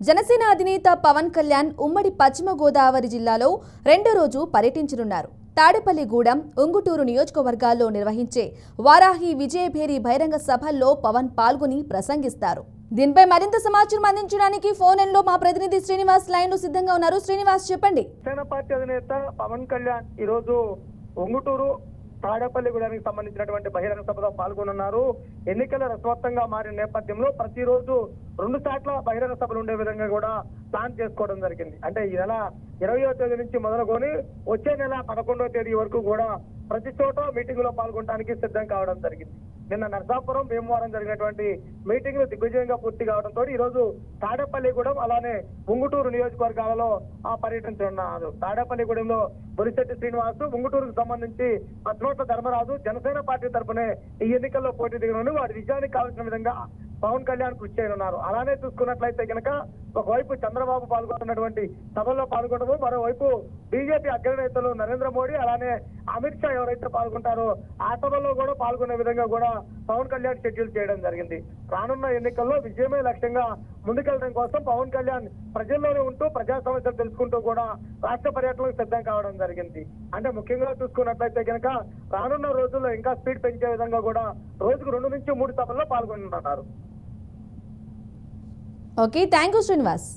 జనసేన అధినేత పవన్ కళ్యాణ్ ఉమ్మడి పశ్చిమ గోదావరి జిల్లాలో రెండో రోజు పర్యటించనున్నారు. తాడేపల్లిగూడెం, ఉంగుటూరు నియోజకవర్గాల్లో నిర్వహించే వారాహి విజయభేరి బహిరంగ సభల్లో పవన్ పాల్గొని ప్రసంగిస్తారు. దీనిపై మరింత సమాచారం అందించడానికి ఫోన్ లైన్లో మా ప్రతినిధి శ్రీనివాస్ లైన్లో సిద్ధంగా ఉన్నారు. శ్రీనివాస్, చెప్పండి. జనసేన పార్టీ అధినేత పవన్ కళ్యాణ్ ఈరోజు ఉంగుటూరు, తాడేపల్లిగూడానికి సంబంధించినటువంటి బహిరంగ సభలో పాల్గొనున్నారు. ఎన్నికల రసవత్తంగా మారిన నేపథ్యంలో ప్రతిరోజు 2 సార్ల బహిరంగ సభలు ఉండే విధంగా కూడా ప్లాన్ చేసుకోవడం జరిగింది. అంటే ఈ నెల 20వ తేదీ నుంచి మొదలుకొని వచ్చే నెల 11వ తేదీ వరకు కూడా ప్రతి చోట మీటింగ్ లో పాల్గొనడానికి సిద్ధం కావడం జరిగింది. నిన్న నర్సాపురం, భీమవరం జరిగినటువంటి మీటింగ్లు దిగ్విజయంగా పూర్తి కావడంతో ఈ రోజు తాడేపల్లిగూడెం అలానే ఉంగుటూరు నియోజకవర్గాలలో పర్యటించనున్నారు. తాడేపల్లిగూడెంలో బొలిశెట్టి శ్రీనివాస్, ఉంగుటూరుకు సంబంధించి పద్మోట్ల ధర్మరాజు జనసేన పార్టీ తరఫునే ఈ ఎన్నికల్లో పోటీ దిగనుండి వారి విజయానికి కావాల్సిన విధంగా పవన్ కళ్యాణ్ కృషి చేయనున్నారు. అలానే చూసుకున్నట్లయితే కనుక ఒకవైపు చంద్రబాబు పాల్గొన్నటువంటి సభల్లో పాల్గొనడం, మరోవైపు బీజేపీ అగ్రనేతలు నరేంద్ర మోడీ అలానే అమిత్ షా ఎవరైతే పాల్గొంటారో ఆ సభల్లో కూడా పాల్గొనే విధంగా కూడా పవన్ కళ్యాణ్ షెడ్యూల్ చేయడం జరిగింది. రానున్న ఎన్నికల్లో విజయమే లక్ష్యంగా ముందుకెళ్లడం కోసం పవన్ కళ్యాణ్ ప్రజల్లోనే ఉంటూ ప్రజా సమస్యలు తెలుసుకుంటూ కూడా రాష్ట్ర పర్యటనకు సిద్ధం కావడం జరిగింది. అంటే ముఖ్యంగా చూసుకున్నట్లయితే కనుక రానున్న రోజుల్లో ఇంకా స్పీడ్ పెంచే విధంగా కూడా రోజుకు 2 నుంచి 3 సభల్లో పాల్గొంటున్నారు. Okay, thank you Srinivas.